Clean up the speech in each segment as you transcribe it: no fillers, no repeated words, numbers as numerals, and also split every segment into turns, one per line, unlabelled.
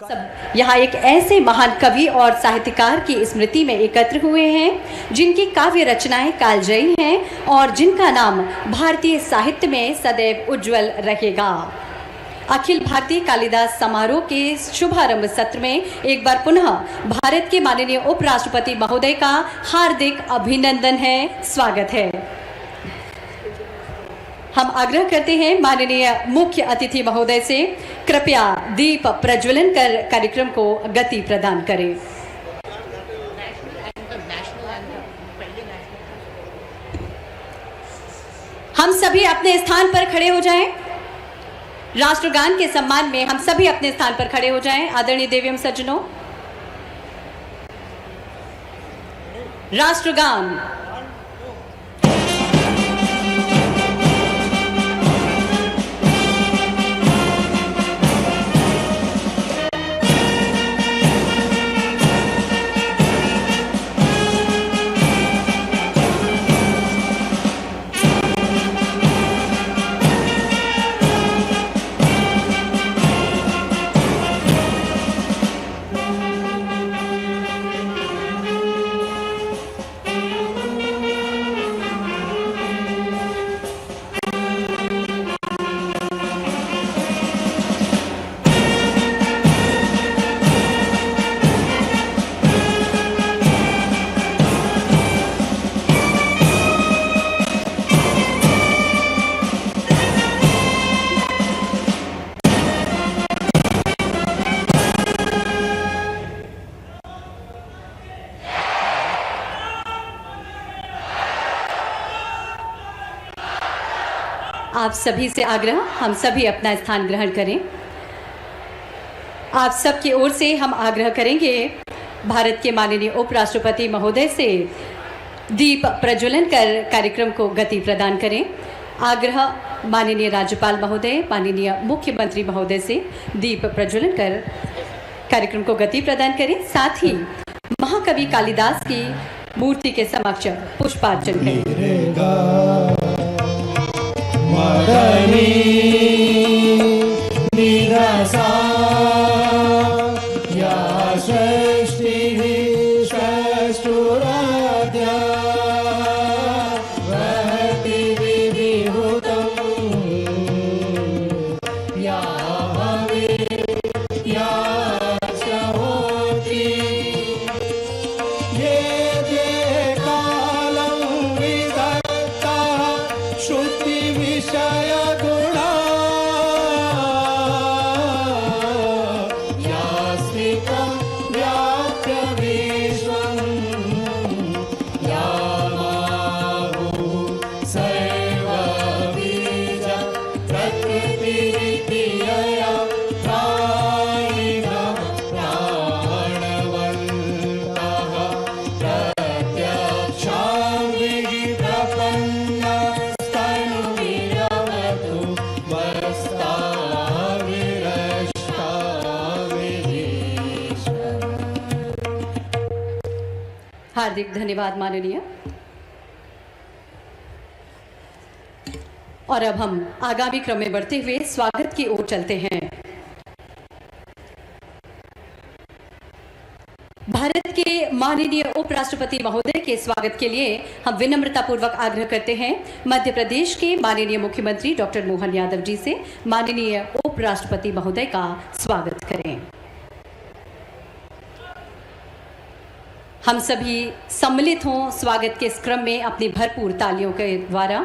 सब यहाँ एक ऐसे महान कवि और साहित्यकार की स्मृति में एकत्र हुए हैं जिनकी काव्य रचनाएं कालजयी हैं और जिनका नाम भारतीय साहित्य में सदैव उज्जवल रहेगा। अखिल भारतीय कालिदास समारोह के शुभारंभ सत्र में एक बार पुनः भारत के माननीय उपराष्ट्रपति महोदय का हार्दिक अभिनंदन है, स्वागत है। हम आग्रह करते हैं माननीय मुख्य अतिथि महोदय से कृपया दीप प्रज्वलन कर कार्यक्रम को गति प्रदान करें। हम सभी अपने स्थान पर खड़े हो जाएं। राष्ट्रगान के सम्मान में हम सभी अपने स्थान पर खड़े हो जाएं। आदरणीय देवियम सज्जनों, राष्ट्रगान। आप सभी से आग्रह, हम सभी अपना स्थान ग्रहण करें। आप सबकी ओर से हम आग्रह करेंगे भारत के माननीय उपराष्ट्रपति महोदय से दीप प्रज्वलन कर कार्यक्रम को गति प्रदान करें। आग्रह माननीय राज्यपाल महोदय, माननीय मुख्यमंत्री महोदय से दीप प्रज्वलन कर कार्यक्रम को गति प्रदान करें। साथ ही महाकवि कालिदास की मूर्ति के समक्ष पुष्पार्चन करें।
मदनी निरसा या सृष्टिः षष्ठुराद्या वहति विविहुतं या भवेत् या होति ये ते कालं विधत्ता श्रुति विषय गुणा यास्तिकं व्याप्य विश्वं यामाहु सर्वबीज प्रकृतिरिति यया प्राणिनः प्राणवन्तः प्रत्यक्षां विप्रपन्ना
हार्दिक धन्यवाद माननीय। और अब हम आगामी क्रम में बढ़ते हुए स्वागत की ओर चलते हैं। भारत के माननीय उपराष्ट्रपति महोदय के स्वागत के लिए हम विनम्रतापूर्वक आग्रह करते हैं मध्य प्रदेश के माननीय मुख्यमंत्री डॉक्टर मोहन यादव जी से माननीय उपराष्ट्रपति महोदय का स्वागत करें। हम सभी सम्मिलित हों स्वागत के इस क्रम में अपनी भरपूर तालियों के द्वारा।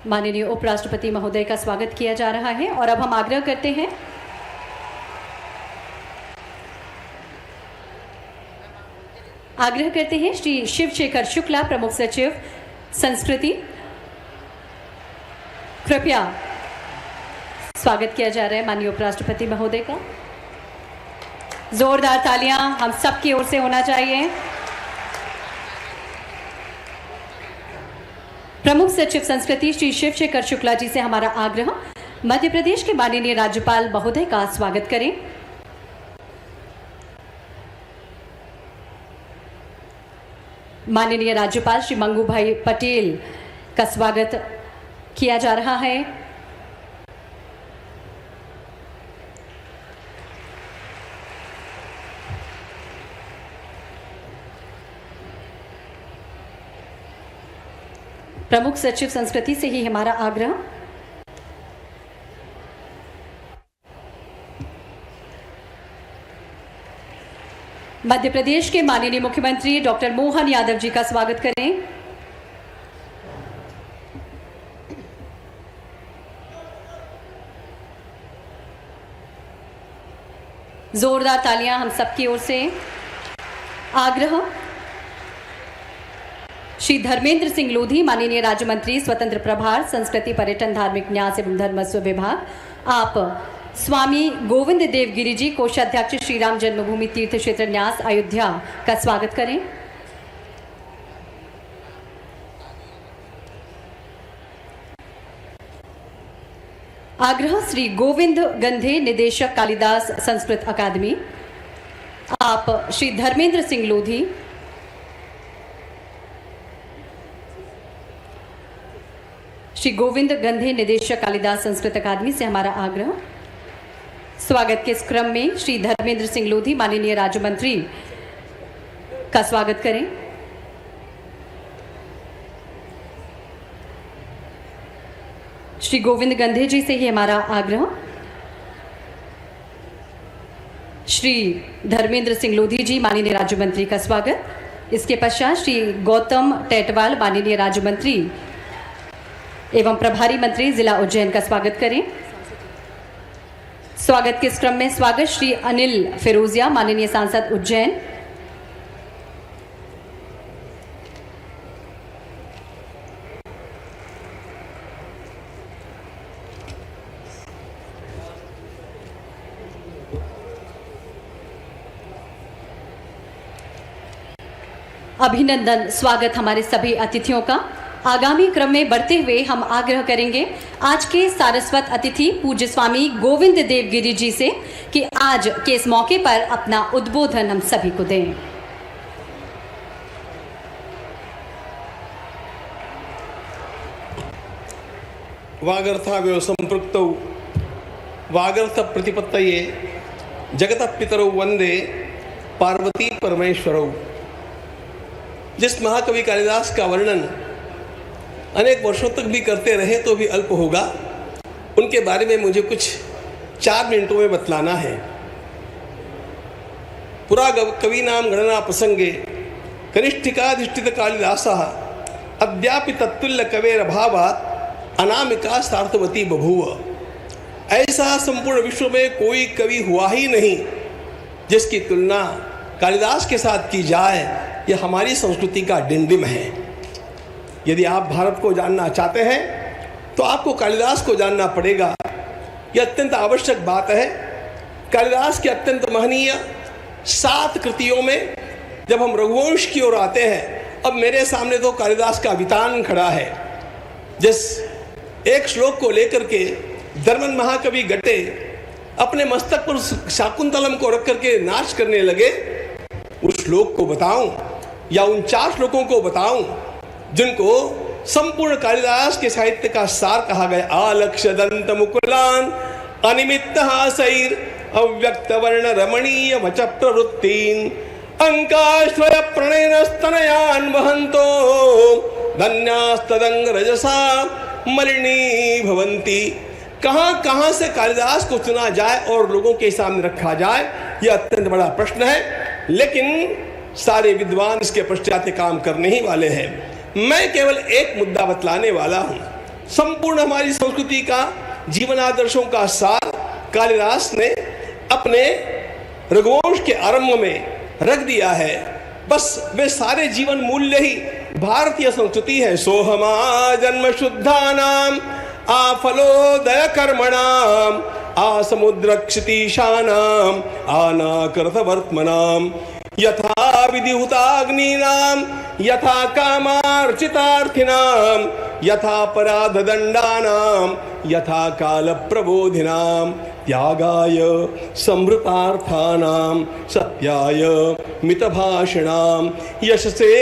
माननीय उपराष्ट्रपति महोदय का स्वागत किया जा रहा है और अब हम आग्रह करते हैं श्री शिवशेखर शुक्ला, प्रमुख सचिव संस्कृति, कृपया स्वागत किया जा रहा है माननीय उपराष्ट्रपति महोदय का। जोरदार तालियां हम सबकी ओर से होना चाहिए। प्रमुख सचिव संस्कृति श्री शिवशेखर शुक्ला जी से हमारा आग्रह, मध्य प्रदेश के माननीय राज्यपाल महोदय का स्वागत करें। माननीय राज्यपाल श्री मंगू भाई पटेल का स्वागत किया जा रहा है। प्रमुख सचिव संस्कृति से ही हमारा आग्रह। मध्य प्रदेश के माननीय मुख्यमंत्री डॉक्टर मोहन यादव जी का स्वागत करें। जोरदार तालियां हम सबकी ओर से। आग्रह। श्री धर्मेंद्र सिंह लोधी, माननीय राज्य मंत्री स्वतंत्र प्रभार संस्कृति पर्यटन धार्मिक न्यास एवं धर्मस्व विभाग, आप स्वामी गोविंद देव गिरी जी, कोषाध्यक्ष श्री राम जन्मभूमि तीर्थ क्षेत्र न्यास अयोध्या का स्वागत करें। आग्रह। श्री गोविंद गंधे, निदेशक कालिदास संस्कृत अकादमी, आप श्री धर्मेंद्र सिंह लोधी, श्री गोविंद गंधे, निदेशक कालिदास संस्कृत अकादमी से हमारा आग्रह। स्वागत के इस क्रम में श्री धर्मेंद्र सिंह लोधी, माननीय राज्य मंत्री का स्वागत करें। श्री गोविंद गंधे जी से ही हमारा आग्रह। श्री धर्मेंद्र सिंह लोधी जी, माननीय राज्य मंत्री का स्वागत। इसके पश्चात श्री गौतम टेटवाल, माननीय राज्य मंत्री एवं प्रभारी मंत्री जिला उज्जैन का स्वागत करें। स्वागत के इस क्रम में स्वागत श्री अनिल फिरोजिया, माननीय सांसद उज्जैन। अभिनंदन, स्वागत हमारे सभी अतिथियों का। आगामी क्रम में बढ़ते हुए हम आग्रह करेंगे आज के सारस्वत अतिथि पूज्य स्वामी गोविंद देव गिरी जी से कि आज के इस मौके पर अपना उद्बोधन हम सभी को दें।
वागर्थाव्यो संपृक्तौ वागर्थ प्रतिपत्तये जगतः पितरौ वंदे पार्वती परमेश्वरौ। जिस महाकवि कालिदास का वर्णन अनेक वर्षों तक भी करते रहे तो भी अल्प होगा, उनके बारे में मुझे कुछ 4 मिनटों में बतलाना है। पुरा कवि नाम गणना प्रसंगे कनिष्ठिकाधिष्ठित कालिदासः अद्यापि तत्तुल्य कवेर भावात् अनामिका सार्थवती बभूव। ऐसा संपूर्ण विश्व में कोई कवि हुआ ही नहीं जिसकी तुलना कालिदास के साथ की जाए। यह हमारी संस्कृति का डिंडिम है। यदि आप भारत को जानना चाहते हैं तो आपको कालिदास को जानना पड़ेगा। यह अत्यंत आवश्यक बात है। कालिदास के अत्यंत महनीय 7 कृतियों में जब हम रघुवंश की ओर आते हैं, अब मेरे सामने तो कालिदास का वितान खड़ा है। जिस एक श्लोक को लेकर के धर्मन महाकवि गटे अपने मस्तक पर शाकुंतलम को रख करके नाच करने लगे, उस श्लोक को बताऊं या उन 4 श्लोकों को बताऊं जिनको संपूर्ण कालिदास के साहित्य का सार कहा गया। आलक्ष्य दंत मुकुलान अनिमित्त हासैर अव्यक्त वर्ण रमणीय वच प्रवृत्तीन अंकाश्वय प्रणयन स्तनयान वहंतो धन्यास्तदंग रजसा मलिनी भवंती। कहां कहां से कालिदास को चुना जाए और लोगों के सामने रखा जाए, यह अत्यंत बड़ा प्रश्न है। लेकिन सारे विद्वान इसके पश्चात काम करने ही वाले हैं। मैं केवल एक मुद्दा बतलाने वाला हूं। संपूर्ण हमारी संस्कृति का जीवन आदर्शों का सार कालिदास ने अपने रघुवंश के आरंभ में रख दिया है। बस वे सारे जीवन मूल्य ही भारतीय संस्कृति है। सोहमा जन्म शुद्धानाम आ फलोदय कर्मणाम आ समुद्र क्षितिशानाम आनाकृत वर्तमनाम यथा विधिहुताग्नीनां यथा कामार्चितार्थिनां यथा पराधदण्डानां यथा कालप्रबोधिनां त्यागाय संभृतार्थानां सत्याय मितभाषिणां यशसे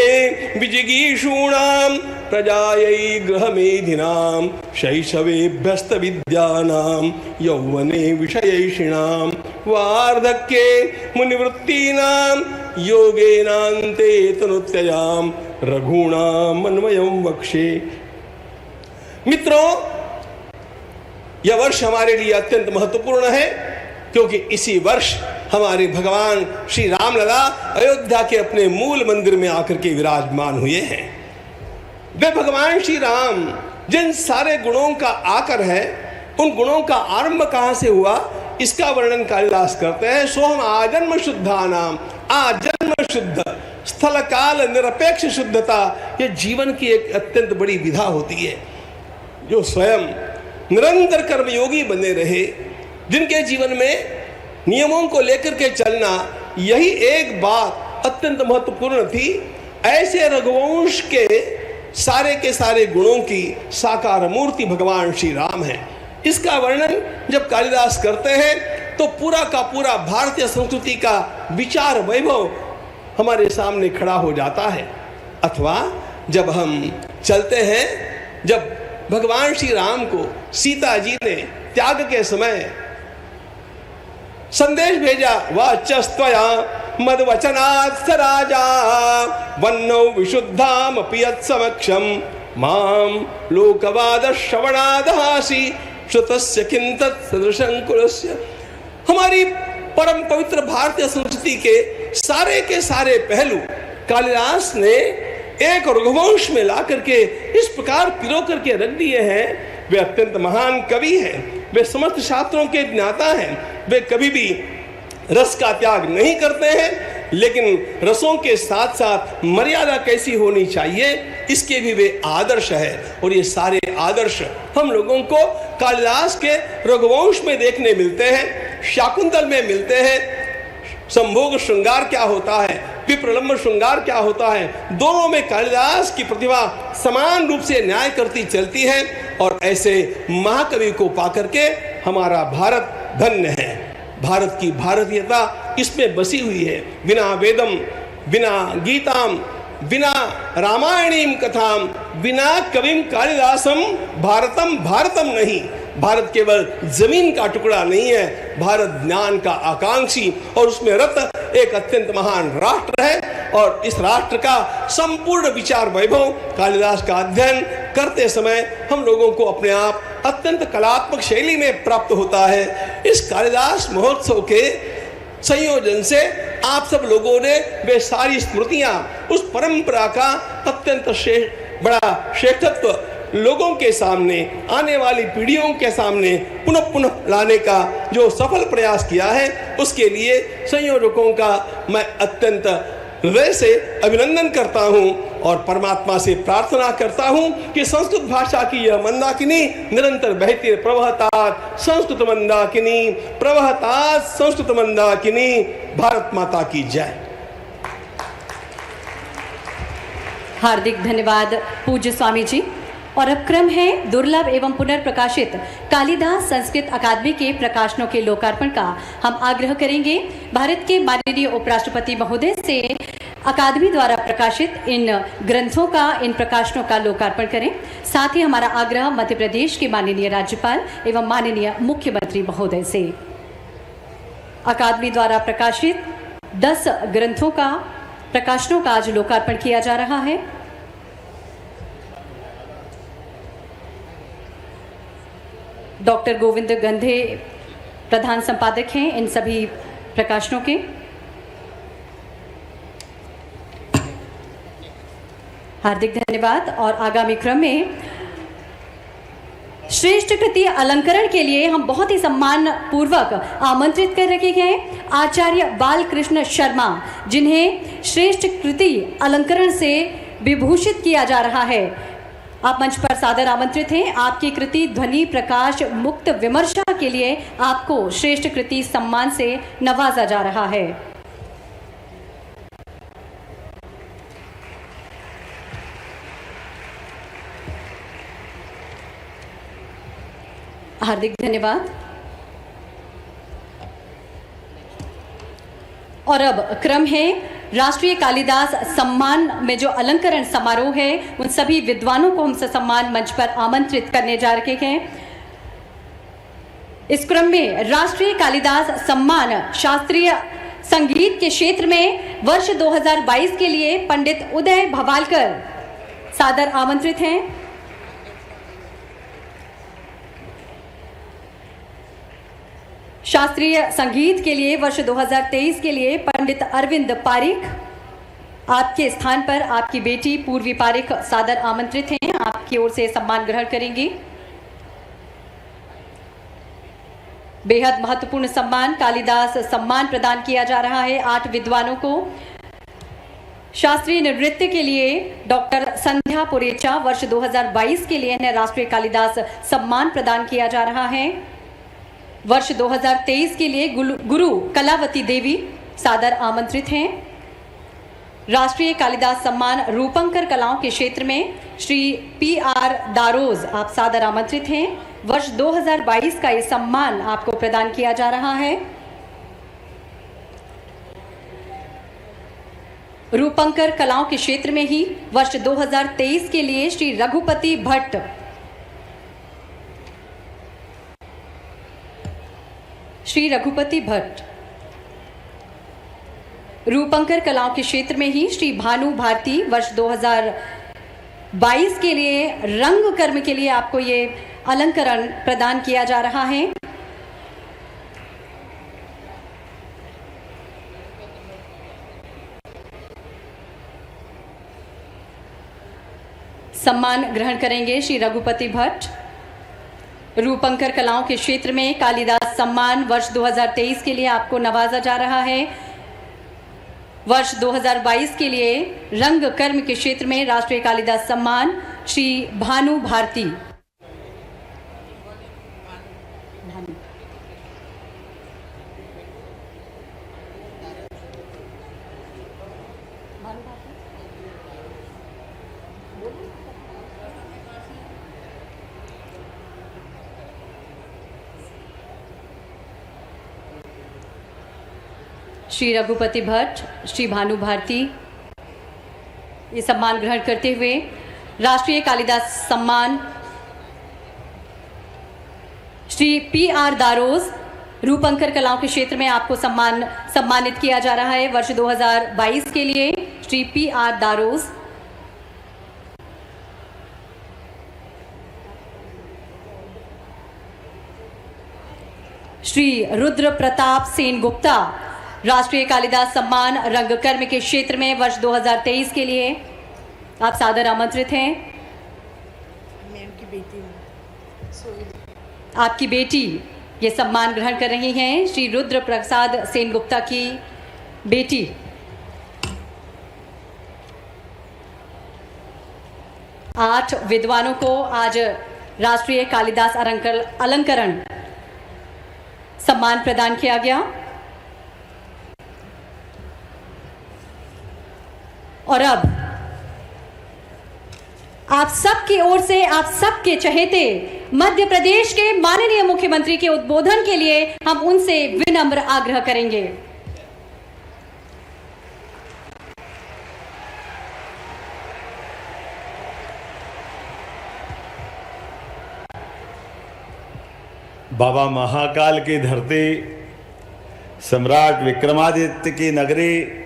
विजिगीषूणां प्रजायै गृहमेधिनां शैशवेभ्यस्तविद्यानां यौवने विषयैषिणां वार्धक्ये मुनिवृत्तीनां योगेनान्ते तनुत्यजां रघूणाम् अन्वयं वक्षे। मित्रों, यह वर्ष हमारे लिए अत्यंत महत्वपूर्ण है क्योंकि इसी वर्ष हमारे भगवान श्री रामलला अयोध्या के अपने मूल मंदिर में आकर के विराजमान हुए हैं। वे भगवान श्री राम जिन सारे गुणों का आकर है, उन गुणों का आरंभ कहां से हुआ, इसका वर्णन कालिदास करते हैं। सोहम आजन्म शुद्धानाम, आजन्म शुद्ध, स्थल काल निरपेक्ष शुद्धता, यह जीवन की एक अत्यंत बड़ी विधा होती है। जो स्वयं निरंतर कर्मयोगी बने रहे, जिनके जीवन में नियमों को लेकर के चलना, यही एक बात अत्यंत महत्वपूर्ण थी। ऐसे रघुवंश के सारे गुणों की साकार मूर्ति भगवान श्री राम है। इसका वर्णन जब कालिदास करते हैं तो पूरा का पूरा भारतीय संस्कृति का विचार वैभव हमारे सामने खड़ा हो जाता है। अथवा जब हम चलते हैं, जब भगवान श्री राम को सीता जी ने त्याग के समय संदेश भेजा, वाच्यस्त्वया मद्वचनात् स राजा वन्नौ विशुद्धाम पियत् समक्षम माम लोकवाद श्रवणादहासि श्रुतस्य किंतत् सदृशं कुलस्य। हमारी परम पवित्र भारतीय संस्कृति के सारे पहलू कालिदास ने एक रघुवंश में ला करके इस प्रकार पिरो करके रख दिए हैं। वे अत्यंत महान कवि हैं, वे समस्त शास्त्रों के ज्ञाता हैं। वे कभी भी रस का त्याग नहीं करते हैं, लेकिन रसों के साथ साथ मर्यादा कैसी होनी चाहिए, इसके भी वे आदर्श है। और ये सारे आदर्श हम लोगों को कालिदास के रघुवंश में देखने मिलते हैं, शाकुंतल में मिलते हैं। संभोग श्रृंगार क्या होता है, विप्रलंब श्रृंगार क्या होता है, दोनों में कालिदास की प्रतिभा समान रूप से न्याय करती चलती है। और ऐसे महाकवि को पाकर के हमारा भारत धन्य है। भारत की भारतीयता इसमें बसी हुई है। बिना वेदम, बिना गीताम, बिना रामायणीम कथाम, बिना कविम कालिदासम भारतम भारतम नहीं। भारत केवल जमीन का टुकड़ा नहीं है, भारत ज्ञान का आकांक्षी और उसमें रत एक अत्यंत महान राष्ट्र है। और इस राष्ट्र का संपूर्ण विचार वैभव कालिदास का अध्ययन करते समय हम लोगों को अपने आप अत्यंत कलात्मक शैली में प्राप्त होता है। इस कालिदास महोत्सव के संयोजन से आप सब लोगों ने वे सारी स्मृतियां, उस परंपरा का अत्यंत बड़ा श्रेष्ठत्व लोगों के सामने, आने वाली पीढ़ियों के सामने पुनः लाने का जो सफल प्रयास किया है, उसके लिए संयोजकों का मैं अत्यंत हृदय से अभिनंदन करता हूं और परमात्मा से प्रार्थना करता हूं कि संस्कृत भाषा की यह मंदाकिनी निरंतर बहती प्रवहतात संस्कृत मंदाकिनी, प्रवहतात संस्कृत मंदाकिनी। भारत माता की जय।
हार्दिक धन्यवाद पूज्य स्वामी जी। और अब क्रम है दुर्लभ एवं पुनर्प्रकाशित कालिदास संस्कृत अकादमी के प्रकाशनों के लोकार्पण का। हम आग्रह करेंगे भारत के माननीय उपराष्ट्रपति महोदय से अकादमी द्वारा प्रकाशित इन ग्रंथों का, इन प्रकाशनों का लोकार्पण करें। साथ ही हमारा आग्रह मध्य प्रदेश के माननीय राज्यपाल एवं माननीय मुख्यमंत्री महोदय से अकादमी द्वारा प्रकाशित 10 ग्रंथों का, प्रकाशनों का आज लोकार्पण किया जा रहा है। डॉक्टर गोविंद गंधे प्रधान संपादक हैं इन सभी प्रकाशनों के। हार्दिक धन्यवाद। और आगामी क्रम में श्रेष्ठ कृति अलंकरण के लिए हम बहुत ही सम्मान पूर्वक आमंत्रित कर रखे गए आचार्य बालकृष्ण शर्मा, जिन्हें श्रेष्ठ कृति अलंकरण से विभूषित किया जा रहा है। आप मंच पर सादर आमंत्रित हैं। आपकी कृति ध्वनि प्रकाश मुक्त विमर्शा के लिए आपको श्रेष्ठ कृति सम्मान से नवाजा जा रहा है। हार्दिक धन्यवाद। और अब क्रम है राष्ट्रीय कालिदास सम्मान में जो अलंकरण समारोह है, उन सभी विद्वानों को हम सम्मान मंच पर आमंत्रित करने जा रहे हैं। इस क्रम में राष्ट्रीय कालिदास सम्मान शास्त्रीय संगीत के क्षेत्र में वर्ष 2022 के लिए पंडित उदय भवालकर सादर आमंत्रित हैं। शास्त्रीय संगीत के लिए वर्ष 2023 के लिए पंडित अरविंद पारिक, आपके स्थान पर आपकी बेटी पूर्वी पारिक सादर आमंत्रित हैं, आपकी ओर से सम्मान ग्रहण करेंगी। बेहद महत्वपूर्ण सम्मान कालिदास सम्मान प्रदान किया जा रहा है 8 विद्वानों को। शास्त्रीय नृत्य के लिए डॉक्टर संध्या पुरेचा वर्ष 2022 के लिए इन्हें राष्ट्रीय कालिदास सम्मान प्रदान किया जा रहा है। वर्ष 2023 के लिए गुरु कलावती देवी सादर आमंत्रित हैं। राष्ट्रीय कालिदास सम्मान रूपंकर कलाओं के क्षेत्र में श्री PR दारोज आप सादर आमंत्रित हैं। वर्ष 2022 का ये सम्मान आपको प्रदान किया जा रहा है। रूपंकर कलाओं के क्षेत्र में ही वर्ष 2023 के लिए श्री रघुपति भट्ट रूपंकर कलाओं के क्षेत्र में ही श्री भानु भारती वर्ष 2022 के लिए रंग कर्म के लिए आपको ये अलंकरण प्रदान किया जा रहा है। सम्मान ग्रहण करेंगे श्री रघुपति भट्ट। रूपंकर कलाओं के क्षेत्र में कालिदास सम्मान वर्ष 2023 के लिए आपको नवाजा जा रहा है। वर्ष 2022 के लिए रंग कर्म के क्षेत्र में राष्ट्रीय कालिदास सम्मान श्री भानु भारती। श्री रघुपति भट्ट, श्री भानु भारती ये सम्मान ग्रहण करते हुए राष्ट्रीय कालिदास सम्मान श्री PR दारोज रूपंकर कलाओं के क्षेत्र में आपको सम्मानित किया जा रहा है। वर्ष 2022 के लिए श्री PR दारोज। श्री रुद्र प्रताप सेन गुप्ता राष्ट्रीय कालिदास सम्मान रंगकर्म के क्षेत्र में वर्ष 2023 के लिए आप सादर आमंत्रित हैं। आपकी बेटी ये सम्मान ग्रहण कर रही हैं, श्री रुद्र प्रसाद सेन गुप्ता की बेटी। आठ विद्वानों को आज राष्ट्रीय कालिदास अलंकरण सम्मान प्रदान किया गया। और अब आप सबकी ओर से आप सबके चहेते मध्य प्रदेश के माननीय मुख्यमंत्री के उद्बोधन के लिए हम उनसे विनम्र आग्रह करेंगे।
बाबा महाकाल की धरती, सम्राट विक्रमादित्य की नगरी,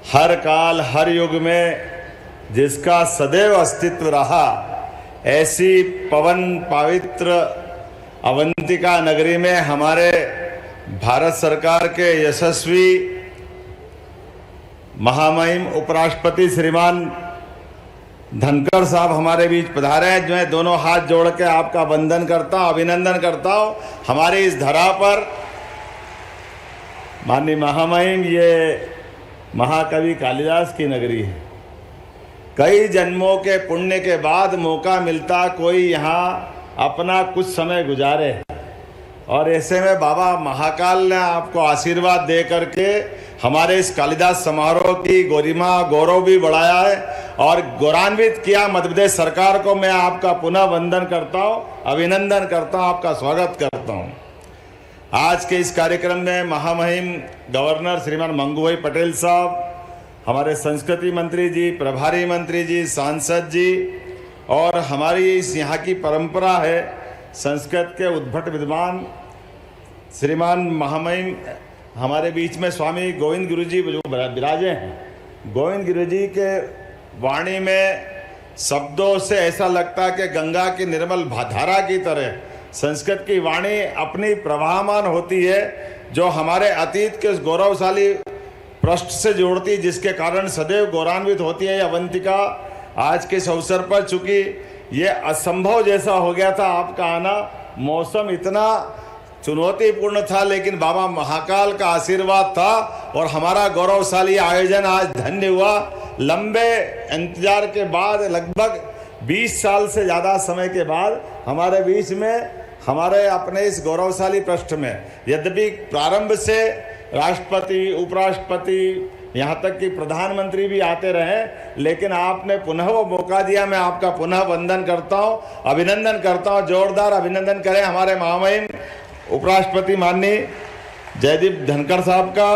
हर काल हर युग में जिसका सदैव अस्तित्व रहा, ऐसी पवन पवित्र अवंतिका नगरी में हमारे भारत सरकार के यशस्वी महामहिम उपराष्ट्रपति श्रीमान धनखड़ साहब हमारे बीच पधारे हैं। मैं दोनों हाथ जोड़ के आपका वंदन करता हूँ, अभिनंदन करता हूँ। हमारे इस धरा पर माननीय महामहिम, ये महाकवि कालिदास की नगरी है। कई जन्मों के पुण्य के बाद मौका मिलता कोई यहाँ अपना कुछ समय गुजारे, और ऐसे में बाबा महाकाल ने आपको आशीर्वाद दे करके हमारे इस कालिदास समारोह की गरिमा गौरव भी बढ़ाया है। और गौरवान्वित किया मध्य प्रदेश सरकार को मैं आपका पुनः वंदन करता हूँ, अभिनंदन करता हूँ, आपका स्वागत करता हूँ। आज के इस कार्यक्रम में महामहिम गवर्नर श्रीमान मंगू भाई पटेल साहब, हमारे संस्कृति मंत्री जी, प्रभारी मंत्री जी, सांसद जी और हमारी इस यहाँ की परंपरा है संस्कृत के उद्भट विद्वान श्रीमान महामहिम हमारे बीच में स्वामी गोविंद गुरु जी जो विराजे हैं। गोविंद गुरु जी के वाणी में शब्दों से ऐसा लगता है कि गंगा की निर्मल धारा की तरह संस्कृत की वाणी अपनी प्रवाहमान होती है, जो हमारे अतीत के उस गौरवशाली पृष्ठ से जोड़ती, जिसके कारण सदैव गौरवान्वित होती है। अवंतिका आज के इस अवसर पर चूंकि ये असंभव जैसा हो गया था आपका आना, मौसम इतना चुनौतीपूर्ण था, लेकिन बाबा महाकाल का आशीर्वाद था और हमारा गौरवशाली आयोजन आज धन्य हुआ। लंबे इंतजार के बाद, लगभग 20 साल से ज़्यादा समय के बाद हमारे बीच में, हमारे अपने इस गौरवशाली पृष्ठ में, यद्यपि प्रारंभ से राष्ट्रपति, उपराष्ट्रपति, यहाँ तक कि प्रधानमंत्री भी आते रहे, लेकिन आपने पुनः वो मौका दिया। मैं आपका पुनः वंदन करता हूँ, अभिनंदन करता हूँ। जोरदार अभिनंदन करें हमारे महामहिम उपराष्ट्रपति माननीय जयदीप धनखड़ साहब का।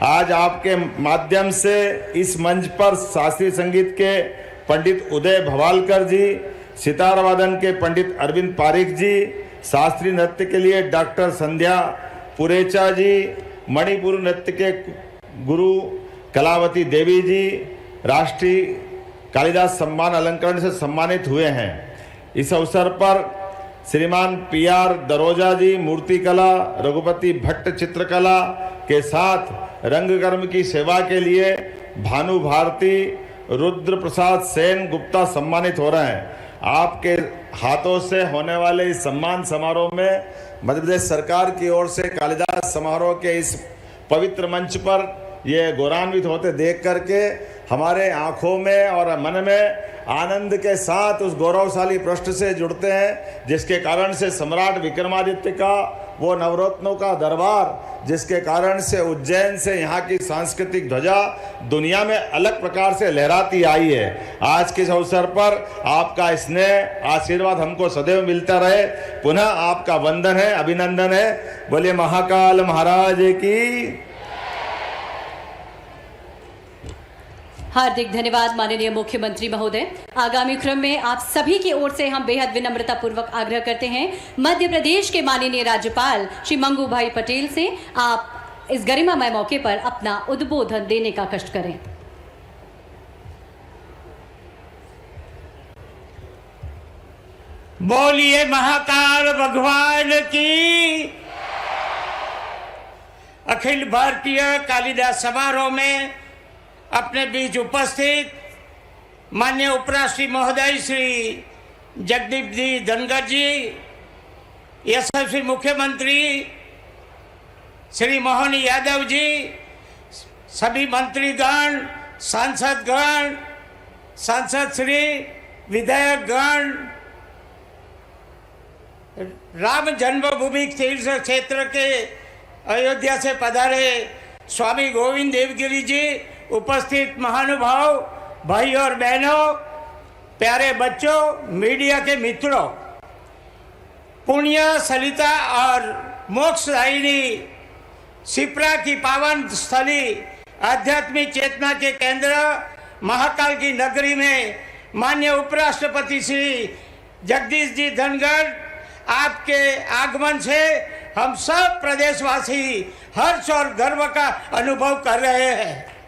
आज आपके माध्यम से इस मंच पर शास्त्रीय संगीत के पंडित उदय भवालकर जी, सितार वादन के पंडित अरविंद पारिक जी, शास्त्रीय नृत्य के लिए डॉक्टर संध्या पुरेचा जी, मणिपुर नृत्य के गुरु कलावती देवी जी राष्ट्रीय कालिदास सम्मान अलंकरण से सम्मानित हुए हैं। इस अवसर पर श्रीमान PR दरोजा जी मूर्तिकला, रघुपति भट्ट चित्रकला के साथ रंगकर्म की सेवा के लिए भानु भारती, रुद्र प्रसाद सेन गुप्ता सम्मानित हो रहे हैं। आपके हाथों से होने वाले इस सम्मान समारोह में मध्य प्रदेश सरकार की ओर से कालिदास समारोह के इस पवित्र मंच पर ये गौरवान्वित होते देख करके हमारे आंखों में और मन में आनंद के साथ उस गौरवशाली पृष्ठ से जुड़ते हैं, जिसके कारण से सम्राट विक्रमादित्य का वो नवरत्नों का दरबार, जिसके कारण से उज्जैन से यहाँ की सांस्कृतिक ध्वजा दुनिया में अलग प्रकार से लहराती आई है। आज के इस अवसर पर आपका स्नेह आशीर्वाद हमको सदैव मिलता रहे। पुनः आपका वंदन है, अभिनंदन है। बोलिए महाकाल महाराज की।
हार्दिक धन्यवाद माननीय मुख्यमंत्री महोदय। आगामी क्रम में आप सभी की ओर से हम बेहद विनम्रता पूर्वक आग्रह करते हैं मध्य प्रदेश के माननीय राज्यपाल श्री मंगू भाई पटेल से आप इस गरिमामय मौके पर अपना उद्बोधन देने का कष्ट करें।
बोलिए महाकाल भगवान की। अखिल भारतीय कालिदास समारोह में अपने बीच उपस्थित माननीय उपराष्ट्रपति महोदय श्री जगदीप जी धनखड़ जी, यशस्वी मुख्यमंत्री श्री मोहन यादव जी, सभी मंत्रीगण, सांसदगण, सांसद श्री, विधायकगण, राम जन्मभूमि तीर्थ क्षेत्र के अयोध्या से पधारे स्वामी गोविंद देवगिरी जी, उपस्थित महानुभाव, भाई और बहनों, प्यारे बच्चों, मीडिया के मित्रों, पुण्य सलिता और मोक्षदायिनी शिप्रा की पावन स्थली आध्यात्मिक चेतना के केंद्र महाकाल की नगरी में माननीय उपराष्ट्रपति श्री जगदीश जी धनखड़, आपके आगमन से हम सब प्रदेशवासी हर्ष और गर्व का अनुभव कर रहे हैं।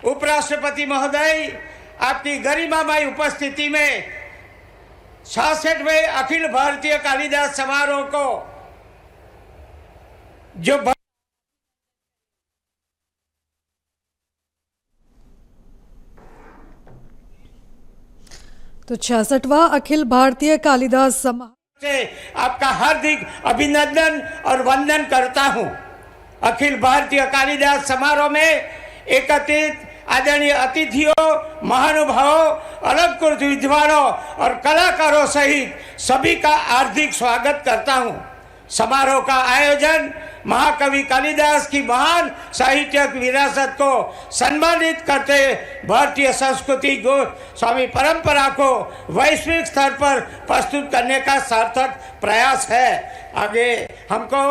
उपराष्ट्रपति महोदय, आपकी गरिमामय उपस्थिति में 66वें अखिल भारतीय कालिदास समारोह को जो
तो 66वां अखिल भारतीय कालिदास समारोह
से आपका हार्दिक अभिनंदन और वंदन करता हूं। अखिल भारतीय कालिदास समारोह में एकत्रित आदरणीय अतिथियों, महानुभावों, अलंकृत विद्वानों और कलाकारों सहित सभी का हार्दिक स्वागत करता हूं। समारोह का आयोजन महाकवि कालिदास की महान साहित्यिक विरासत को सम्मानित करते भारतीय संस्कृति को स्वामी परंपरा को वैश्विक स्तर पर प्रस्तुत करने का सार्थक प्रयास है। आगे हमको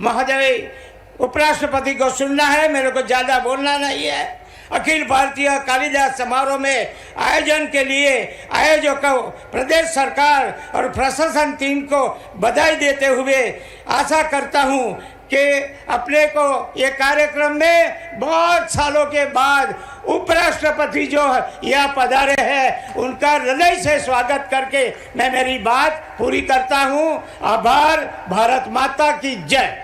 महोदय उपराष्ट्रपति को सुनना है, मेरे को ज़्यादा बोलना नहीं है। अखिल भारतीय कालिदास समारोह में आयोजन के लिए आयोजकों, प्रदेश सरकार और प्रशासन टीम को बधाई देते हुए आशा करता हूं कि अपने को ये कार्यक्रम में बहुत सालों के बाद उपराष्ट्रपति जो यहाँ पधारे हैं उनका हृदय से स्वागत करके मैं मेरी बात पूरी करता हूं। आभार। भारत माता की जय।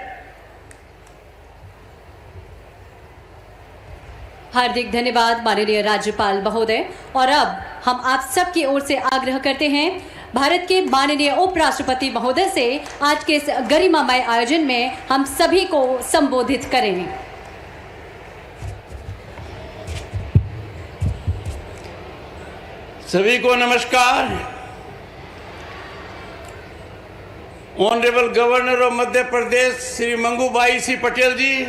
हार्दिक धन्यवाद माननीय राज्यपाल महोदय। और अब हम आप सब की ओर से आग्रह करते हैं भारत के माननीय उपराष्ट्रपति महोदय से आज के इस गरिमामय आयोजन में हम सभी को संबोधित करें।
सभी को नमस्कार। Honourable governor of Madhya Pradesh Shri Mangubhai सी पटेल जी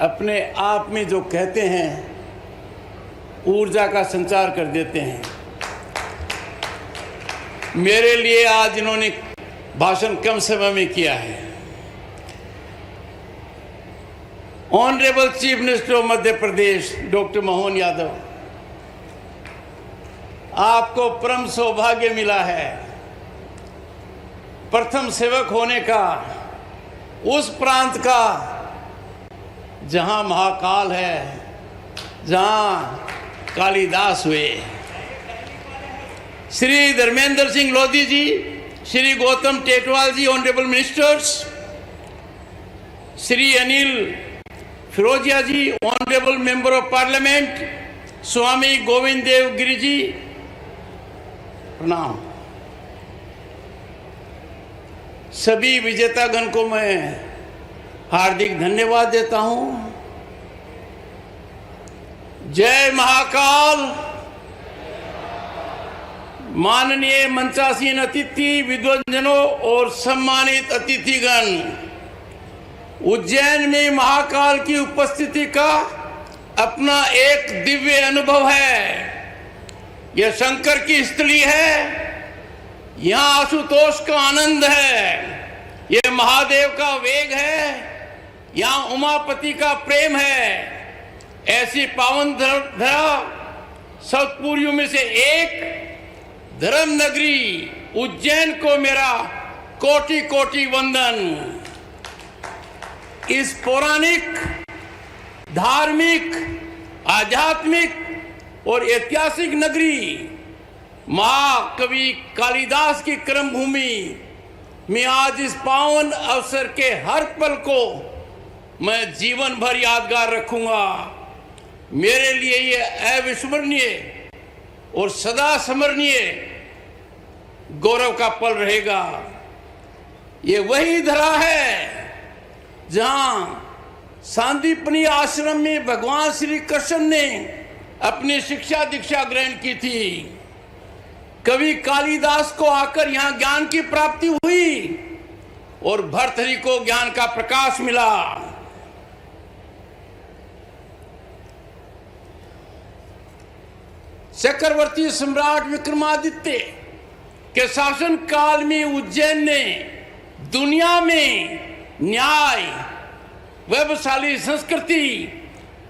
अपने आप में जो कहते हैं ऊर्जा का संचार कर देते हैं। मेरे लिए आज इन्होंने भाषण कम समय में किया है। Honourable chief minister of Madhya Pradesh doctor Mohan Yadav, आपको परम सौभाग्य मिला है प्रथम सेवक होने का उस प्रांत का जहां महाकाल है, जहां कालिदास हुए। Shri Dharmendra Singh Lodhi ji, Shri Gautam Tetwal ji, honourable ministers, Shri Anil Firojia ji, honourable member of parliament, Swami Govind Dev Giri ji, प्रणाम। सभी विजेतागण को मैं हार्दिक धन्यवाद देता हूं। जय महाकाल। माननीय मंचासीन अतिथि, विद्वजनों और सम्मानित अतिथिगण, उज्जैन में महाकाल की उपस्थिति का अपना एक दिव्य अनुभव है। यह शंकर की स्थली है, यहाँ आशुतोष का आनंद है, यह महादेव का वेग है, यहाँ उमापति का प्रेम है। ऐसी पावन धरा सतपुरियों में से एक धर्म नगरी उज्जैन को मेरा कोटि कोटि वंदन। इस पौराणिक, धार्मिक, आध्यात्मिक और ऐतिहासिक नगरी महाकवि कालिदास की कर्मभूमि में आज इस पावन अवसर के हर पल को मैं जीवन भर यादगार रखूंगा। मेरे लिए ये अविस्मरणीय और सदा स्मरणीय गौरव का पल रहेगा। ये वही धरा है जहां सांदीपनी आश्रम में भगवान श्री कृष्ण ने अपनी शिक्षा दीक्षा ग्रहण की थी। कवि कालिदास को आकर यहाँ ज्ञान की प्राप्ति हुई और भर्तृहरि को ज्ञान का प्रकाश मिला। चक्रवर्ती सम्राट विक्रमादित्य के शासन काल में उज्जैन ने दुनिया में न्याय, वैभवशाली संस्कृति,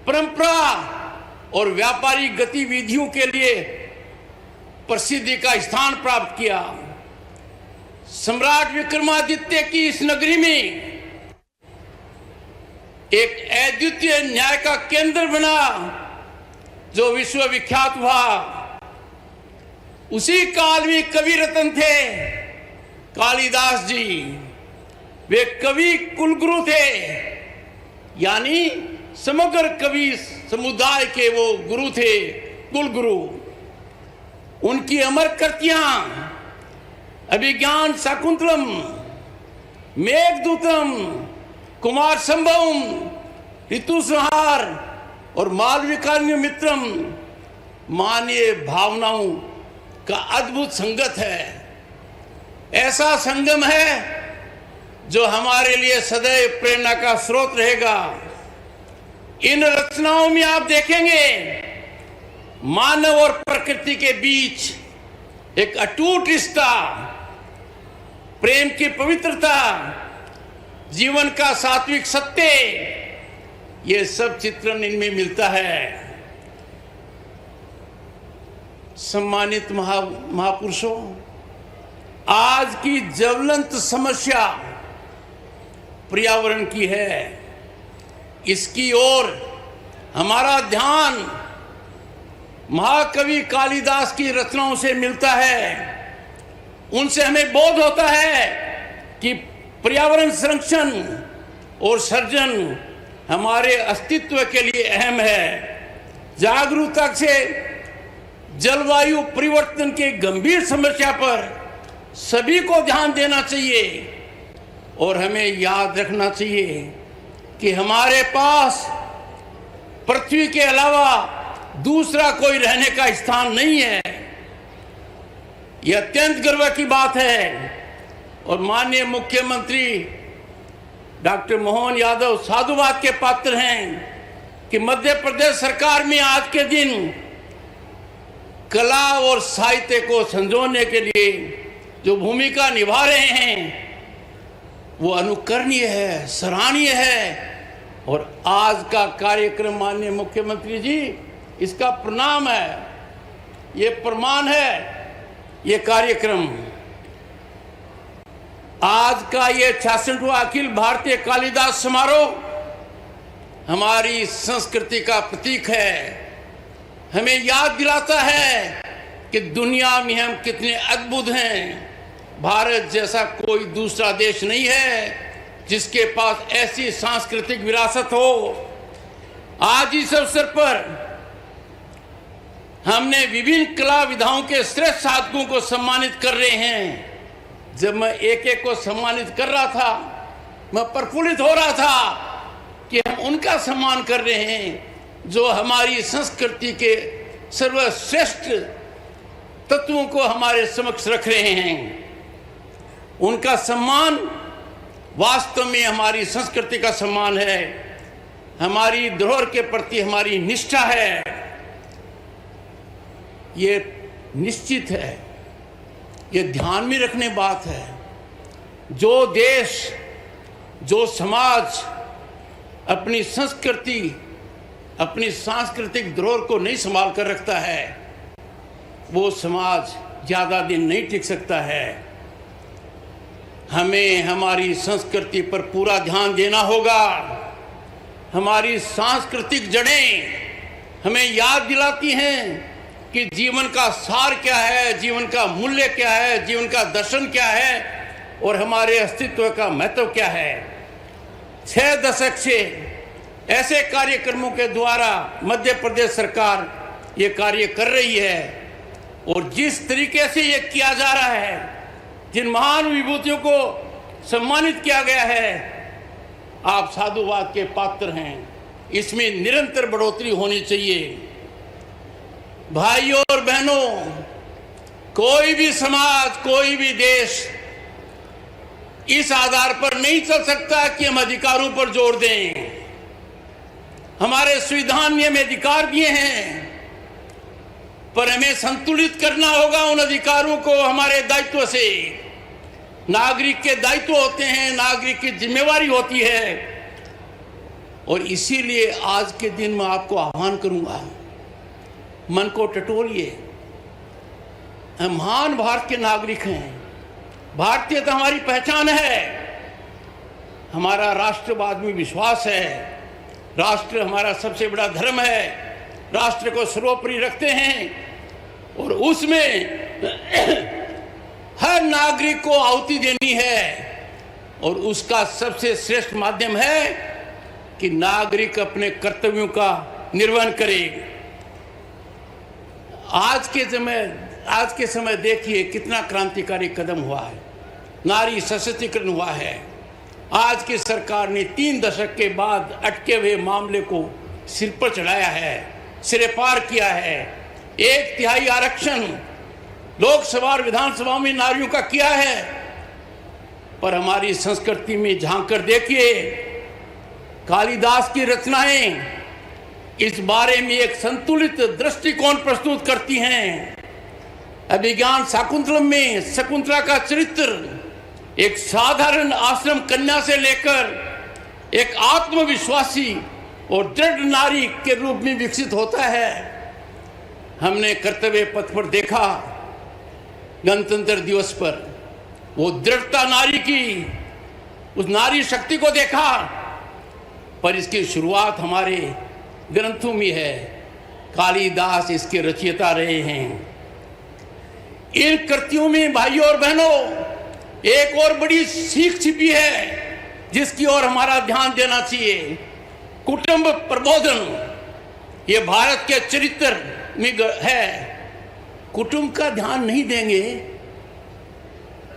परंपरा और व्यापारिक गतिविधियों के लिए प्रसिद्धि का स्थान प्राप्त किया। सम्राट विक्रमादित्य की इस नगरी में एक अद्वितीय न्याय का केंद्र बना जो विश्व विख्यात हुआ। उसी काल में कवि रत्न थे कालिदास जी। वे कवि कुलगुरु थे, यानी समग्र कवि समुदाय के वो गुरु थे, कुलगुरु। उनकी अमर कृतियां अभिज्ञान शाकुंतलम, मेघदूतम, कुमार संभवम, ऋतुसंहार और मालविकान्य मित्रम मानवीय भावनाओं का अद्भुत संगत है। ऐसा संगम है जो हमारे लिए सदैव प्रेरणा का स्रोत रहेगा। इन रचनाओं में आप देखेंगे मानव और प्रकृति के बीच एक अटूट रिश्ता, प्रेम की पवित्रता, जीवन का सात्विक सत्य, ये सब चित्रण इनमें मिलता है। सम्मानित महापुरुषों, आज की ज्वलंत समस्या पर्यावरण की है। इसकी ओर हमारा ध्यान महाकवि कालिदास की रचनाओं से मिलता है। उनसे हमें बोध होता है कि पर्यावरण संरक्षण और सर्जन हमारे अस्तित्व के लिए अहम है। जागरूकता से जलवायु परिवर्तन के गंभीर समस्या पर सभी को ध्यान देना चाहिए और हमें याद रखना चाहिए कि हमारे पास पृथ्वी के अलावा दूसरा कोई रहने का स्थान नहीं है। यह अत्यंत गर्व की बात है और माननीय मुख्यमंत्री डॉक्टर मोहन यादव साधुवाद के पात्र हैं कि मध्य प्रदेश सरकार में आज के दिन कला और साहित्य को संजोने के लिए जो भूमिका निभा रहे हैं वो अनुकरणीय है, सराहनीय है। और आज का कार्यक्रम माननीय मुख्यमंत्री जी, इसका प्रणाम है, ये प्रमाण है। ये कार्यक्रम आज का ये 66वां अखिल भारतीय कालिदास समारोह हमारी संस्कृति का प्रतीक है। हमें याद दिलाता है कि दुनिया में हम कितने अद्भुत हैं। भारत जैसा कोई दूसरा देश नहीं है जिसके पास ऐसी सांस्कृतिक विरासत हो। आज इस अवसर पर हमने विभिन्न कला विधाओं के श्रेष्ठ साधकों को सम्मानित कर रहे हैं। जब मैं एक एक को सम्मानित कर रहा था, मैं प्रफुल्लित हो रहा था कि हम उनका सम्मान कर रहे हैं जो हमारी संस्कृति के सर्वश्रेष्ठ तत्वों को हमारे समक्ष रख रहे हैं। उनका सम्मान वास्तव में हमारी संस्कृति का सम्मान है, हमारी धरोहर के प्रति हमारी निष्ठा है। ये निश्चित है, ये ध्यान में रखने बात है। जो देश, जो समाज अपनी संस्कृति, अपनी सांस्कृतिक धरोहर को नहीं संभाल कर रखता है, वो समाज ज़्यादा दिन नहीं टिक सकता है। हमें हमारी संस्कृति पर पूरा ध्यान देना होगा। हमारी सांस्कृतिक जड़ें हमें याद दिलाती हैं कि जीवन का सार क्या है, जीवन का मूल्य क्या है, जीवन का दर्शन क्या है और हमारे अस्तित्व का महत्व क्या है। 6 दशक से ऐसे कार्यक्रमों के द्वारा मध्य प्रदेश सरकार ये कार्य कर रही है और जिस तरीके से ये किया जा रहा है, जिन महान विभूतियों को सम्मानित किया गया है, आप साधुवाद के पात्र हैं। इसमें निरंतर बढ़ोतरी होनी चाहिए। भाइयों और बहनों, कोई भी समाज, कोई भी देश इस आधार पर नहीं चल सकता कि हम अधिकारों पर जोर दें। हमारे संविधान ने हमें अधिकार दिए हैं, पर हमें संतुलित करना होगा उन अधिकारों को हमारे दायित्व से। नागरिक के दायित्व होते हैं, नागरिक की जिम्मेवारी होती है। और इसीलिए आज के दिन मैं आपको आह्वान करूंगा, मन को टटोलिए। हम महान भारत के नागरिक हैं, भारतीयता हमारी पहचान है, हमारा राष्ट्रवाद में विश्वास है, राष्ट्र हमारा सबसे बड़ा धर्म है, राष्ट्र को सर्वोपरि रखते हैं और उसमें हर नागरिक को आहुति देनी है और उसका सबसे श्रेष्ठ माध्यम है कि नागरिक अपने कर्तव्यों का निर्वहन करे। आज के समय देखिए कितना क्रांतिकारी कदम हुआ है, नारी सशक्तिकरण हुआ है। आज की सरकार ने 3 दशक के बाद अटके हुए मामले को सिर पर चढ़ाया है, सिरे पार किया है। 1/3 आरक्षण लोकसभा और विधानसभा में नारियों का किया है। पर हमारी संस्कृति में झांक कर देखिए, कालिदास की रचनाएं इस बारे में एक संतुलित दृष्टिकोण प्रस्तुत करती हैं। अभिज्ञान शाकुंतलम में शकुंतला का चरित्र एक साधारण आश्रम कन्या से लेकर एक आत्मविश्वासी और दृढ़ नारी के रूप में विकसित होता है। हमने कर्तव्य पथ पर देखा, गणतंत्र दिवस पर वो दृढ़ता नारी की, उस नारी शक्ति को देखा, पर इसकी शुरुआत हमारे ग्रंथों में है। कालिदास इसके रचयिता रहे हैं। इन कृतियों में भाइयों और बहनों एक और बड़ी सीख छिपी है जिसकी ओर हमारा ध्यान देना चाहिए। कुटुंब प्रबोधन ये भारत के चरित्र में है। कुटुंब का ध्यान नहीं देंगे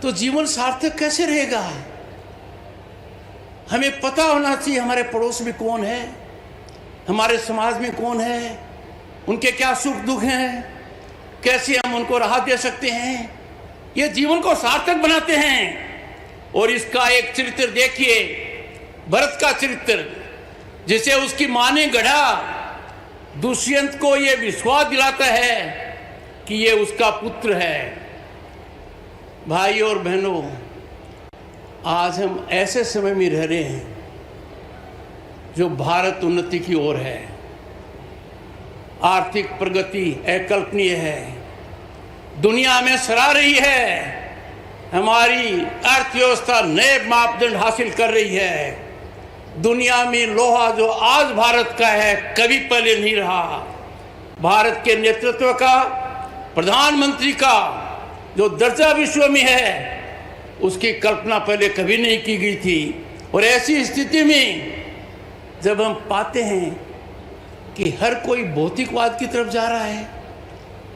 तो जीवन सार्थक कैसे रहेगा? हमें पता होना चाहिए हमारे पड़ोस में कौन है, हमारे समाज में कौन है, उनके क्या सुख दुख हैं, कैसे हम उनको राहत दे सकते हैं। ये जीवन को सार्थक बनाते हैं। और इसका एक चरित्र देखिए, भरत का चरित्र, जिसे उसकी मां ने गढ़ा। दुष्यंत को ये विश्वास दिलाता है कि ये उसका पुत्र है। भाई और बहनों, आज हम ऐसे समय में रह रहे हैं जो भारत उन्नति की ओर है। आर्थिक प्रगति अकल्पनीय है, दुनिया में सराह रही है। हमारी अर्थव्यवस्था नए मापदंड हासिल कर रही है। दुनिया में लोहा जो आज भारत का है कभी पहले नहीं रहा। भारत के नेतृत्व का, प्रधानमंत्री का जो दर्जा विश्व में है उसकी कल्पना पहले कभी नहीं की गई थी। और ऐसी स्थिति में जब हम पाते हैं कि हर कोई भौतिकवाद की तरफ जा रहा है,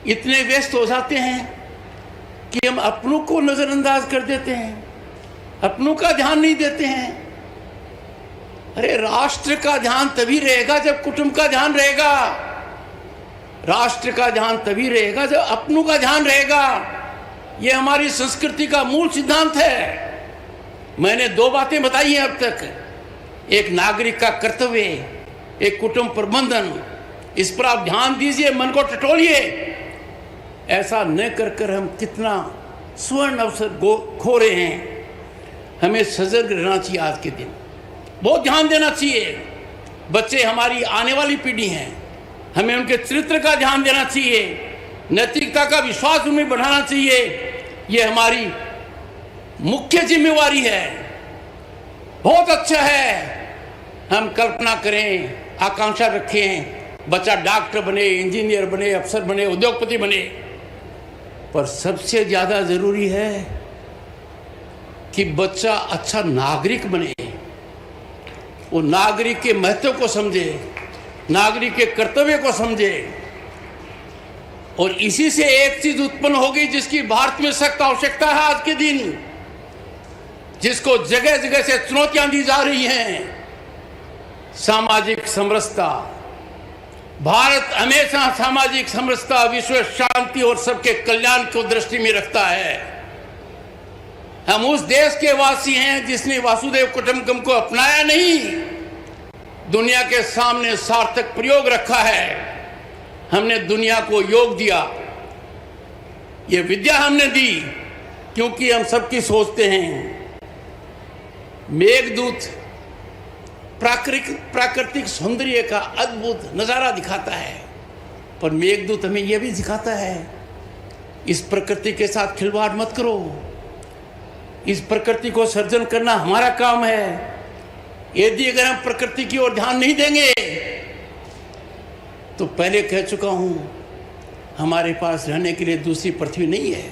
इतने व्यस्त हो जाते हैं कि हम अपनों को नजरअंदाज कर देते हैं, अपनों का ध्यान नहीं देते हैं। अरे राष्ट्र का ध्यान तभी रहेगा जब कुटुंब का ध्यान रहेगा। राष्ट्र का ध्यान तभी रहेगा जब अपनों का ध्यान रहेगा। ये हमारी संस्कृति का मूल सिद्धांत है। मैंने दो बातें बताई हैं अब तक, एक नागरिक का कर्तव्य, एक कुटुंब प्रबंधन। इस पर आप ध्यान दीजिए, मन को टटोलिए। ऐसा न कर कर हम कितना स्वर्ण अवसर खो रहे हैं। हमें सजग रहना चाहिए। आज के दिन बहुत ध्यान देना चाहिए। बच्चे हमारी आने वाली पीढ़ी हैं, हमें उनके चरित्र का ध्यान देना चाहिए, नैतिकता का विश्वास उनमें बढ़ाना चाहिए। ये हमारी मुख्य जिम्मेवारी है। बहुत अच्छा है हम कल्पना करें, आकांक्षा रखें, बच्चा डॉक्टर बने, इंजीनियर बने, अफसर बने, उद्योगपति बने, पर सबसे ज़्यादा ज़रूरी है कि बच्चा अच्छा नागरिक बने। वो नागरिक के महत्व को समझे, नागरिक के कर्तव्य को समझे। और इसी से एक चीज उत्पन्न होगी जिसकी भारत में सख्त आवश्यकता है आज के दिन, जिसको जगह जगह से चुनौतियां दी जा रही हैं, सामाजिक समरसता। भारत हमेशा सामाजिक समरसता, विश्व शांति और सबके कल्याण को दृष्टि में रखता है। हम उस देश के वासी हैं जिसने वासुदेव कुटुंबकम को अपनाया नहीं, दुनिया के सामने सार्थक प्रयोग रखा है। हमने दुनिया को योग दिया, ये विद्या हमने दी, क्योंकि हम सबकी सोचते हैं। मेघदूत प्राकृतिक सौंदर्य का अद्भुत नज़ारा दिखाता है, पर मेघदूत हमें यह भी दिखाता है इस प्रकृति के साथ खिलवाड़ मत करो। इस प्रकृति को सर्जन करना हमारा काम है। यदि अगर हम प्रकृति की ओर ध्यान नहीं देंगे, तो पहले कह चुका हूं, हमारे पास रहने के लिए दूसरी पृथ्वी नहीं है।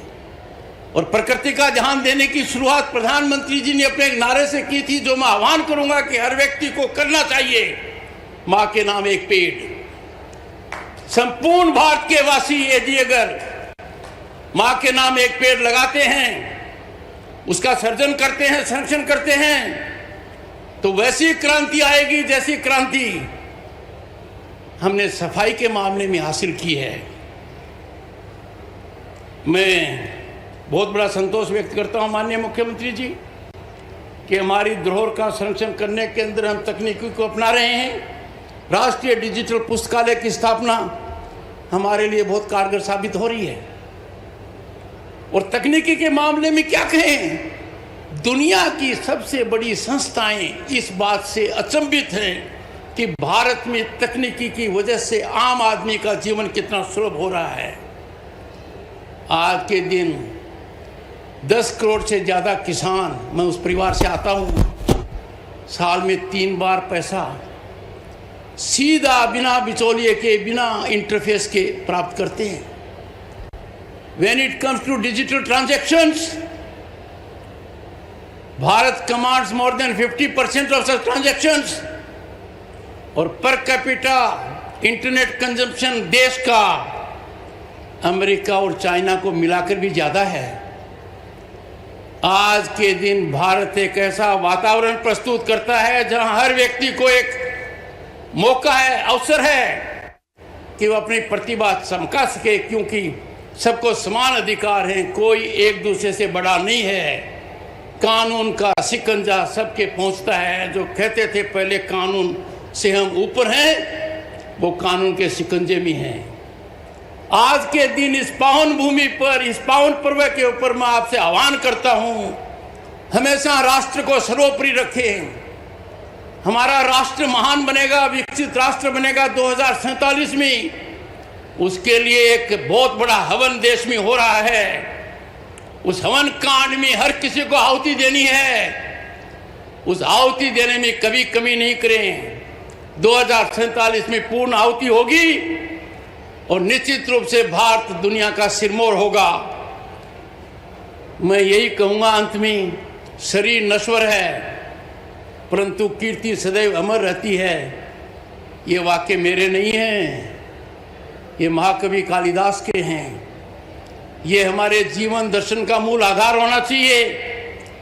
और प्रकृति का ध्यान देने की शुरुआत प्रधानमंत्री जी ने अपने एक नारे से की थी, जो मैं आह्वान करूंगा कि हर व्यक्ति को करना चाहिए। मां के नाम एक पेड़। संपूर्ण भारत के वासी यदि अगर मां के नाम एक पेड़ लगाते हैं, उसका सर्जन करते हैं, संरक्षण करते हैं, तो वैसी क्रांति आएगी जैसी क्रांति हमने सफाई के मामले में हासिल की है। मैं बहुत बड़ा संतोष व्यक्त करता हूं माननीय मुख्यमंत्री जी, कि हमारी धरोहर का संरक्षण करने के अंदर हम तकनीकी को अपना रहे हैं। राष्ट्रीय डिजिटल पुस्तकालय की स्थापना हमारे लिए बहुत कारगर साबित हो रही है। और तकनीकी के मामले में क्या कहें, दुनिया की सबसे बड़ी संस्थाएं इस बात से अचंभित हैं कि भारत में तकनीकी की वजह से आम आदमी का जीवन कितना सुलभ हो रहा है। आज के दिन 10 करोड़ से ज़्यादा किसान, मैं उस परिवार से आता हूँ, साल में 3 बार पैसा सीधा बिना बिचौलिए के, बिना इंटरफेस के प्राप्त करते हैं। When it comes to digital transactions, Bharat commands more than 50% of such transactions, और पर कैपिटा इंटरनेट कंजम्पशन देश का अमेरिका और चाइना को मिलाकर भी ज़्यादा है। आज के दिन भारत एक ऐसा वातावरण प्रस्तुत करता है जहां हर व्यक्ति को एक मौका है, अवसर है कि वो अपनी प्रतिभा चमका सके, क्योंकि सबको समान अधिकार हैं, कोई एक दूसरे से बड़ा नहीं है। कानून का शिकंजा सबके पहुंचता है। जो कहते थे पहले कानून से हम ऊपर हैं, वो कानून के शिकंजे में हैं। आज के दिन इस पावन भूमि पर, इस पावन पर्व के ऊपर मैं आपसे आह्वान करता हूं, हमेशा राष्ट्र को सर्वोपरि रखें। हमारा राष्ट्र महान बनेगा, विकसित राष्ट्र बनेगा 2047 में। उसके लिए एक बहुत बड़ा हवन देश में हो रहा है। उस हवन कांड में हर किसी को आहुति देनी है। उस आहुति देने में कभी कमी नहीं करें। 2047 में पूर्ण आहुति होगी और निश्चित रूप से भारत दुनिया का सिरमौर होगा। मैं यही कहूँगा अंत में, शरीर नश्वर है परंतु कीर्ति सदैव अमर रहती है। ये वाक्य मेरे नहीं हैं, ये महाकवि कालिदास के हैं। ये हमारे जीवन दर्शन का मूल आधार होना चाहिए।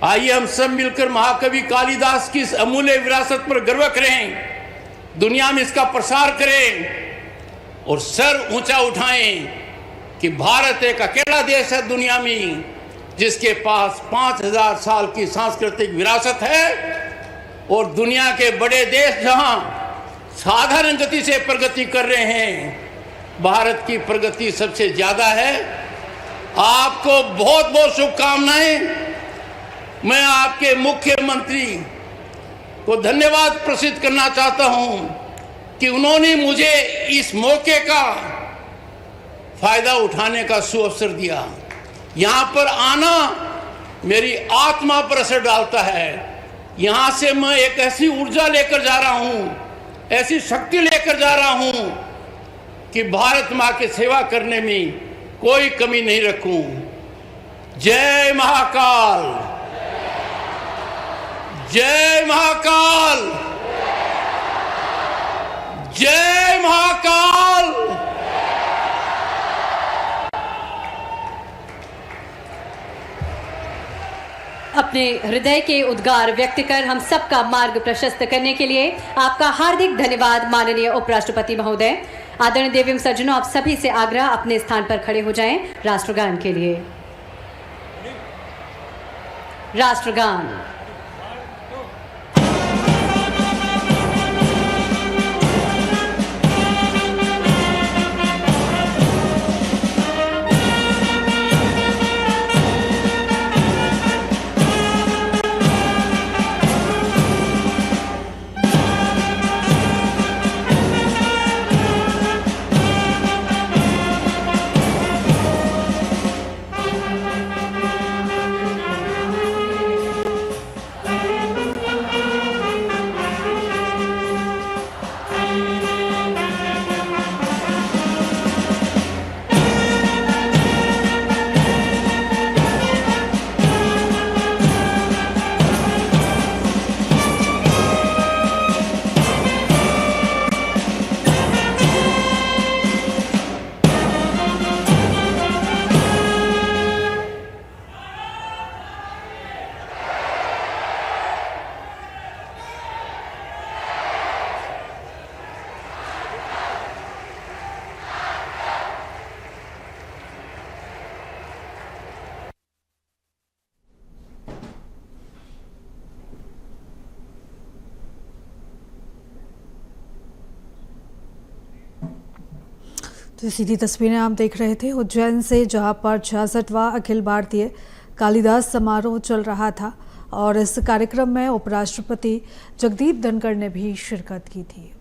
आइए हम सब मिलकर महाकवि कालिदास की इस अमूल्य विरासत पर गर्व करें, दुनिया में इसका प्रसार करें और सर ऊंचा उठाएं कि भारत एक अकेला देश है दुनिया में जिसके पास 5000 साल की सांस्कृतिक विरासत है। और दुनिया के बड़े देश जहां साधारण गति से प्रगति कर रहे हैं, भारत की प्रगति सबसे ज्यादा है। आपको बहुत बहुत शुभकामनाएं। मैं आपके मुख्यमंत्री को धन्यवाद प्रसिद्ध करना चाहता हूं कि उन्होंने मुझे इस मौके का फायदा उठाने का सुअवसर दिया। यहां पर आना मेरी आत्मा पर असर डालता है। यहां से मैं एक ऐसी ऊर्जा लेकर जा रहा हूं, ऐसी शक्ति लेकर जा रहा हूं कि भारत मां की सेवा करने में कोई कमी नहीं रखूं। जय महाकाल, जय महाकाल, जय महाकाल।
अपने हृदय के उद्गार व्यक्त कर हम सबका मार्ग प्रशस्त करने के लिए आपका हार्दिक धन्यवाद माननीय उपराष्ट्रपति महोदय। आदरणीय देवीम सज्जनों, आप सभी से आग्रह अपने स्थान पर खड़े हो जाएं राष्ट्रगान के लिए। राष्ट्रगान।
तो सीधी तस्वीरें आप देख रहे थे उज्जैन से, जहां पर 66वां अखिल भारतीय कालिदास समारोह चल रहा था और इस कार्यक्रम में उपराष्ट्रपति जगदीप धनखड़ ने भी शिरकत की थी।